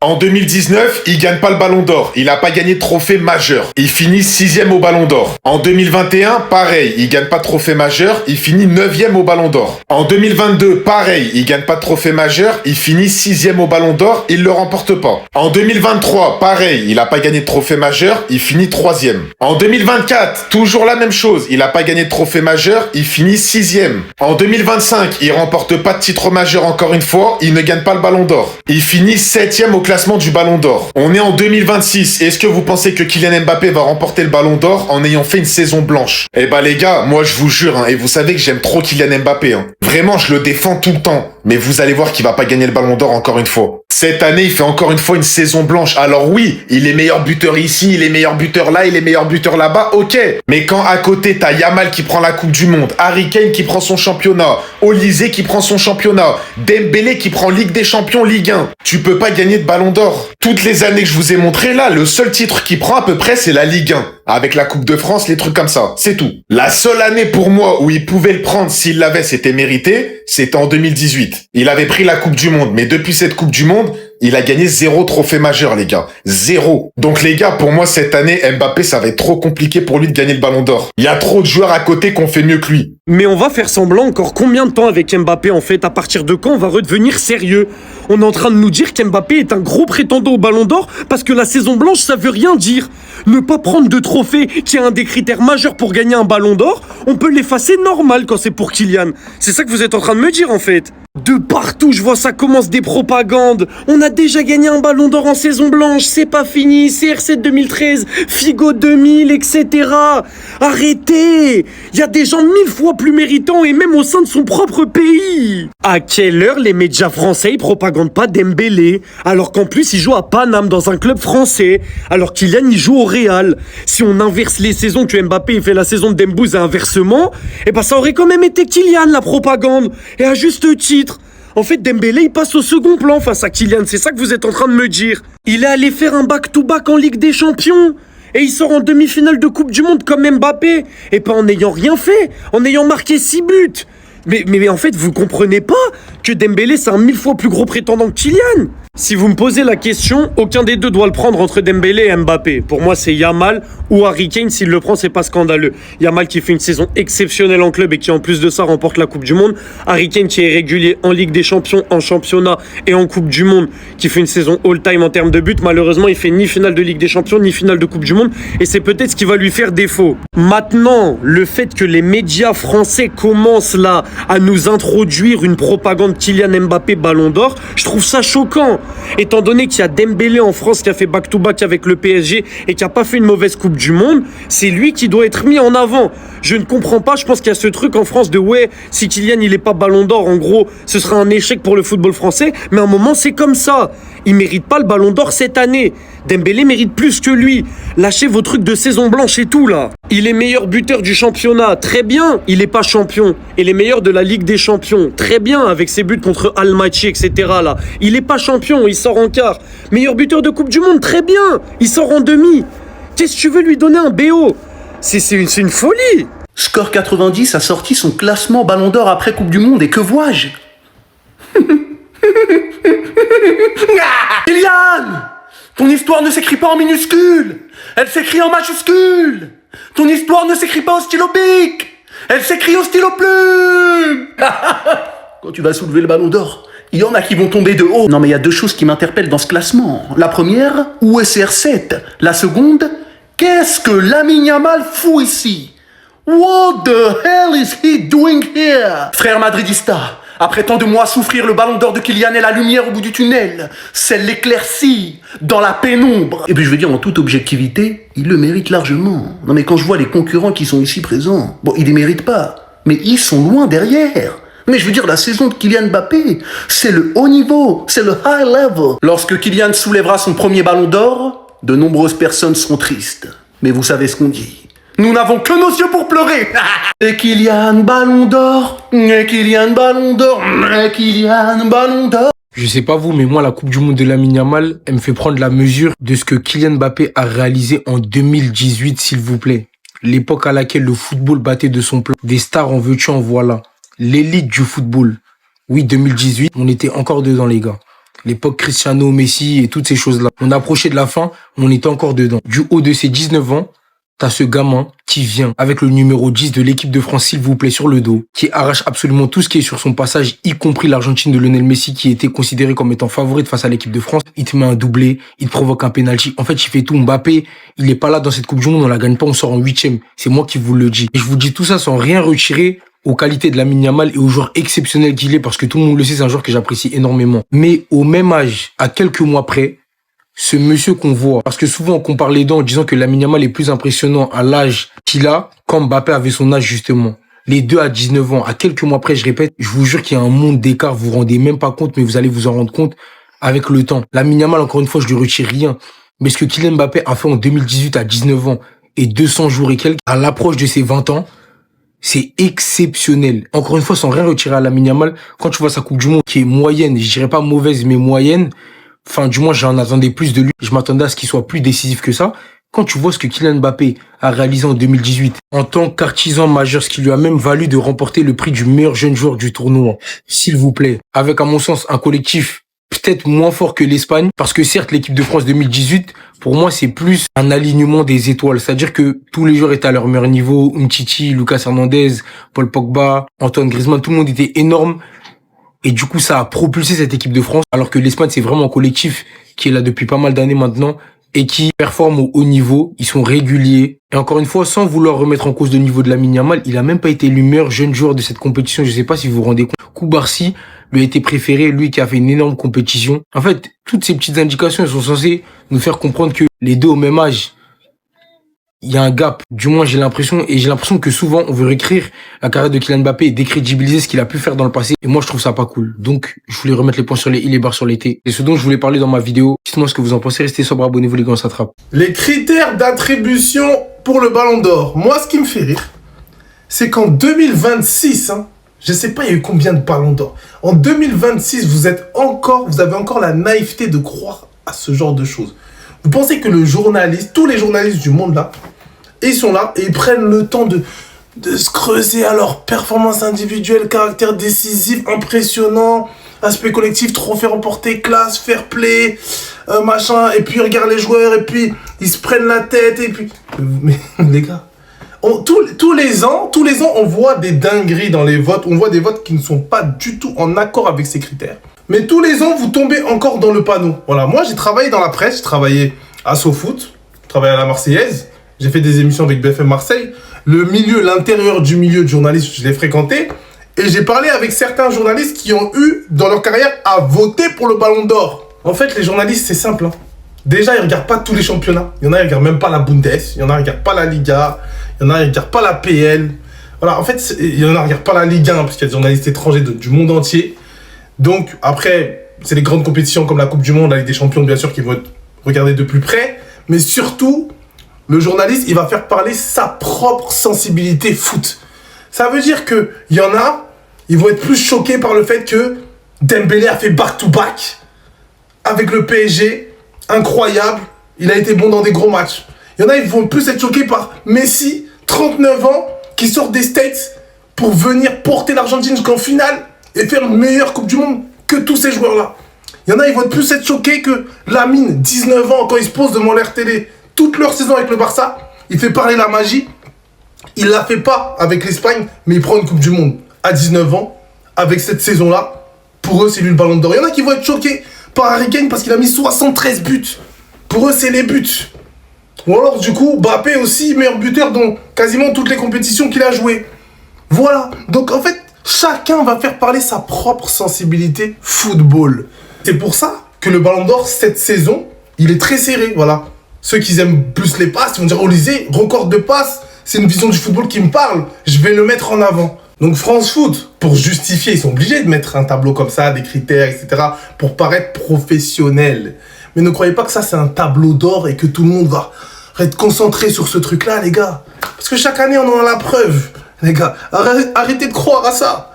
En 2019, il gagne pas le Ballon d'Or. Il a pas gagné de trophée majeur. Il finit 6e au Ballon d'Or. En 2021, pareil, il gagne pas de trophée majeur. Il finit 9e au Ballon d'Or. En 2022, pareil, il gagne pas de trophée majeur. Il finit 6e au Ballon d'Or. Il le remporte pas. En 2023, pareil, il a pas gagné de trophée majeur. Il finit 3e. En 2024, toujours la même chose. Il a pas gagné de trophée majeur. Il finit 6e. En 2025, il remporte pas de titre majeur encore une fois. Il ne gagne pas le Ballon d'Or. Il finit 7e au classement du Ballon d'Or. On est en 2026. Est-ce que vous pensez que Kylian Mbappé va remporter le Ballon d'Or en ayant fait une saison blanche? Eh ben les gars, moi je vous jure, et vous savez que j'aime trop Kylian Mbappé. Vraiment, je le défends tout le temps. Mais vous allez voir qu'il va pas gagner le Ballon d'Or encore une fois. Cette année, il fait encore une fois une saison blanche. Alors oui, il est meilleur buteur ici, il est meilleur buteur là, il est meilleur buteur là-bas, ok. Mais quand à côté, t'as Yamal qui prend la Coupe du Monde, Harry Kane qui prend son championnat, Olysée qui prend son championnat, Dembélé qui prend Ligue des Champions, Ligue 1, tu peux pas gagner de Ballon d'Or. Toutes les années que je vous ai montré là, le seul titre qu'il prend à peu près, c'est la Ligue 1. Avec la Coupe de France, les trucs comme ça, c'est tout. La seule année pour moi où il pouvait le prendre s'il l'avait, c'était mérité, c'était en 2018. Il avait pris la Coupe du Monde, mais depuis cette Coupe du Monde, il a gagné 0 trophée majeur, les gars. 0. Donc les gars, pour moi, cette année, Mbappé, ça va être trop compliqué pour lui de gagner le Ballon d'Or. Il y a trop de joueurs à côté qu'on fait mieux que lui. Mais on va faire semblant encore combien de temps avec Mbappé en fait? À partir de quand on va redevenir sérieux? On est en train de nous dire qu'Mbappé est un gros prétendant au Ballon d'Or parce que la saison blanche ça veut rien dire. Ne pas prendre de trophée qui est un des critères majeurs pour gagner un Ballon d'Or, on peut l'effacer normal quand c'est pour Kylian. C'est ça que vous êtes en train de me dire en fait. De partout, je vois ça commence des propagandes. On a déjà gagné un Ballon d'Or en saison blanche, c'est pas fini, CR7 2013, Figo 2000, etc. Arrêtez! Il y a des gens 1000 fois plus méritants et même au sein de son propre pays. À quelle heure les médias français ils propagandent pas Dembélé alors qu'en plus il joue à Paname dans un club français alors Kylian il joue au Real. Si on inverse les saisons que Mbappé il fait la saison de Dembouz et inversement, eh ben ça aurait quand même été Kylian la propagande et à juste titre. En fait, Dembélé, il passe au second plan face à Kylian. C'est ça que vous êtes en train de me dire. Il est allé faire un back-to-back en Ligue des Champions. Et il sort en demi-finale de Coupe du Monde comme Mbappé. Et pas en ayant rien fait. En ayant marqué 6 buts. Mais en fait, vous comprenez pas que Dembélé, c'est un 1000 fois plus gros prétendant que Kylian. Si vous me posez la question, aucun des deux doit le prendre entre Dembélé et Mbappé. Pour moi, c'est Yamal ou Harry Kane. S'il le prend, c'est pas scandaleux. Yamal qui fait une saison exceptionnelle en club et qui, en plus de ça, remporte la Coupe du Monde. Harry Kane qui est régulier en Ligue des Champions, en championnat et en Coupe du Monde, qui fait une saison all-time en termes de buts. Malheureusement, il fait ni finale de Ligue des Champions, ni finale de Coupe du Monde. Et c'est peut-être ce qui va lui faire défaut. Maintenant, le fait que les médias français commencent là à nous introduire une propagande Kylian Mbappé Ballon d'Or, je trouve ça choquant. Étant donné qu'il y a Dembélé en France qui a fait back-to-back avec le PSG et qui a pas fait une mauvaise Coupe du Monde, c'est lui qui doit être mis en avant. Je ne comprends pas, je pense qu'il y a ce truc en France de ouais, si Kylian il est pas Ballon d'Or, en gros, ce sera un échec pour le football français, mais à un moment c'est comme ça. Il mérite pas le Ballon d'Or cette année. Dembélé mérite plus que lui. Lâchez vos trucs de saison blanche et tout là. Il est meilleur buteur du championnat, très bien, il est pas champion. Et les meilleurs de la Ligue des Champions, très bien, avec ses buts contre Almaty, etc. là. Il est pas champion, il sort en quart. Meilleur buteur de Coupe du Monde, très bien, il sort en demi. Qu'est-ce que tu veux lui donner un BO? C'est une folie. Score 90 a sorti son classement Ballon d'Or après Coupe du Monde et que vois-je? Kylian! Ton histoire ne s'écrit pas en minuscules, elle s'écrit en majuscules. Ton histoire ne s'écrit pas au stylo bic, elle s'écrit au stylo plume. Quand tu vas soulever le Ballon d'Or, il y en a qui vont tomber de haut. Non mais il y a deux choses qui m'interpellent dans ce classement. La première, où est CR7? La seconde, qu'est-ce que Lamine Yamal fout ici? What the hell is he doing here? Frère madridista, après tant de mois à souffrir, le Ballon d'Or de Kylian est la lumière au bout du tunnel. C'est l'éclaircie dans la pénombre. Et puis je veux dire, en toute objectivité, il le mérite largement. Non mais quand je vois les concurrents qui sont ici présents, bon, ils les méritent pas, mais ils sont loin derrière. Mais je veux dire, la saison de Kylian Mbappé, c'est le haut niveau, c'est le high level. Lorsque Kylian soulèvera son premier Ballon d'Or, de nombreuses personnes seront tristes. Mais vous savez ce qu'on dit. Nous n'avons que nos yeux pour pleurer. Et Kylian Ballon d'Or, et Kylian Ballon d'Or, et Kylian Ballon d'Or. Je sais pas vous, mais moi, la Coupe du Monde de Lamine Yamal, elle me fait prendre la mesure de ce que Kylian Mbappé a réalisé en 2018, s'il vous plaît. L'époque à laquelle le football battait de son plein. Des stars en veux-tu, en voilà. L'élite du football. Oui, 2018, on était encore dedans, les gars. L'époque Cristiano, Messi et toutes ces choses-là. On approchait de la fin, on était encore dedans. Du haut de ses 19 ans, t'as ce gamin qui vient avec le numéro 10 de l'équipe de France, s'il vous plaît, sur le dos, qui arrache absolument tout ce qui est sur son passage, y compris l'Argentine de Lionel Messi, qui était considérée comme étant favorite face à l'équipe de France. Il te met un doublé, il te provoque un penalty. En fait, il fait tout. Mbappé, il est pas là dans cette Coupe du Monde, on la gagne pas, on sort en 8e. C'est moi qui vous le dis. Et je vous dis tout ça sans rien retirer aux qualités de Lamine Yamal et au joueur exceptionnel qu'il est, parce que tout le monde le sait, c'est un joueur que j'apprécie énormément. Mais au même âge, à quelques mois près, ce monsieur qu'on voit, parce que souvent on compare les deux en disant que Lamine Yamal est plus impressionnant à l'âge qu'il a, quand Mbappé avait son âge justement. Les deux à 19 ans, à quelques mois près, je répète, je vous jure qu'il y a un monde d'écart, vous vous rendez même pas compte, mais vous allez vous en rendre compte avec le temps. Lamine Yamal, encore une fois, je lui retire rien. Mais ce que Kylian Mbappé a fait en 2018 à 19 ans et 200 jours et quelques, à l'approche de ses 20 ans, c'est exceptionnel. Encore une fois, sans rien retirer à Lamine Yamal, quand tu vois sa Coupe du Monde qui est moyenne, je dirais pas mauvaise, mais moyenne, enfin, du moins, j'en attendais plus de lui. Je m'attendais à ce qu'il soit plus décisif que ça. Quand tu vois ce que Kylian Mbappé a réalisé en 2018, en tant qu'artisan majeur, ce qui lui a même valu de remporter le prix du meilleur jeune joueur du tournoi, s'il vous plaît, avec, à mon sens, un collectif peut-être moins fort que l'Espagne, parce que certes, l'équipe de France 2018, pour moi, c'est plus un alignement des étoiles. C'est-à-dire que tous les joueurs étaient à leur meilleur niveau. Umtiti, Lucas Hernandez, Paul Pogba, Antoine Griezmann, tout le monde était énorme. Et du coup, ça a propulsé cette équipe de France, alors que l'Espagne, c'est vraiment un collectif qui est là depuis pas mal d'années maintenant et qui performe au haut niveau. Ils sont réguliers. Et encore une fois, sans vouloir remettre en cause le niveau de Lamine Yamal, il a même pas été élu meilleur jeune joueur de cette compétition. Je sais pas si vous vous rendez compte. Koubarsi lui a été préféré, lui qui a fait une énorme compétition. En fait, toutes ces petites indications, elles sont censées nous faire comprendre que les deux au même âge, il y a un gap. Du moins, j'ai l'impression que souvent, on veut réécrire la carrière de Kylian Mbappé et décrédibiliser ce qu'il a pu faire dans le passé. Et moi, je trouve ça pas cool. Donc, je voulais remettre les points sur les i, les barres sur les t. C'est ce dont je voulais parler dans ma vidéo. Dites-moi ce que vous en pensez. Restez sobre, abonnez-vous les gars, on s'attrape. Les critères d'attribution pour le Ballon d'Or. Moi, ce qui me fait rire, c'est qu'en 2026, je sais pas, il y a eu combien de Ballons d'Or. En 2026, vous avez encore la naïveté de croire à ce genre de choses. Vous pensez que tous les journalistes du monde là, ils sont là et ils prennent le temps de se creuser à leur performance individuelle, caractère décisif, impressionnant, aspect collectif, trophée remporté, classe, fair play, machin, et puis ils regardent les joueurs et puis ils se prennent la tête et puis... Mais les gars, tous les ans, on voit des dingueries dans les votes, on voit des votes qui ne sont pas du tout en accord avec ces critères. Mais tous les ans, vous tombez encore dans le panneau. Voilà, moi j'ai travaillé dans la presse, j'ai travaillé à SoFoot, je travaillais à la Marseillaise, j'ai fait des émissions avec BFM Marseille. L'intérieur du milieu de journaliste, je l'ai fréquenté. Et j'ai parlé avec certains journalistes qui ont eu, dans leur carrière, à voter pour le Ballon d'Or. En fait, les journalistes, c'est simple. Déjà, ils regardent pas tous les championnats. Il y en a, ils regardent même pas la Bundes. Il y en a, ils regardent pas la Liga. Il y en a, ils regardent pas la PL. Voilà, en fait, il y en a, ils regardent pas la Ligue 1, parce qu'il y a des journalistes étrangers du monde entier. Donc, après, c'est les grandes compétitions comme la Coupe du Monde, la Ligue des Champions, bien sûr, qui vont être regardées de plus près. Mais surtout, le journaliste, il va faire parler sa propre sensibilité foot. Ça veut dire qu'il y en a, ils vont être plus choqués par le fait que Dembélé a fait back-to-back avec le PSG. Incroyable. Il a été bon dans des gros matchs. Il y en a, ils vont plus être choqués par Messi, 39 ans, qui sort des States pour venir porter l'Argentine jusqu'en finale et faire une meilleure Coupe du Monde que tous ces joueurs-là. Il y en a, ils vont plus être choqués que Lamine, 19 ans, quand il se pose devant l'R télé, toute leur saison avec le Barça, il fait parler la magie. Il la fait pas avec l'Espagne, mais il prend une Coupe du Monde à 19 ans, avec cette saison-là. Pour eux, c'est lui le Ballon d'Or. Il y en a qui vont être choqués par Harry Kane parce qu'il a mis 73 buts. Pour eux, c'est les buts. Ou alors, du coup, Mbappé aussi, meilleur buteur dans quasiment toutes les compétitions qu'il a jouées. Voilà. Donc, en fait, chacun va faire parler sa propre sensibilité football. C'est pour ça que le Ballon d'Or, cette saison, il est très serré, voilà. Ceux qui aiment plus les passes, ils vont dire, Olysée, record de passes, c'est une vision du football qui me parle, je vais le mettre en avant. Donc France Foot, pour justifier, ils sont obligés de mettre un tableau comme ça, des critères, etc., pour paraître professionnel. Mais ne croyez pas que ça, c'est un tableau d'or et que tout le monde va être concentré sur ce truc-là, les gars. Parce que chaque année, on en a la preuve, les gars. Arrêtez de croire à ça.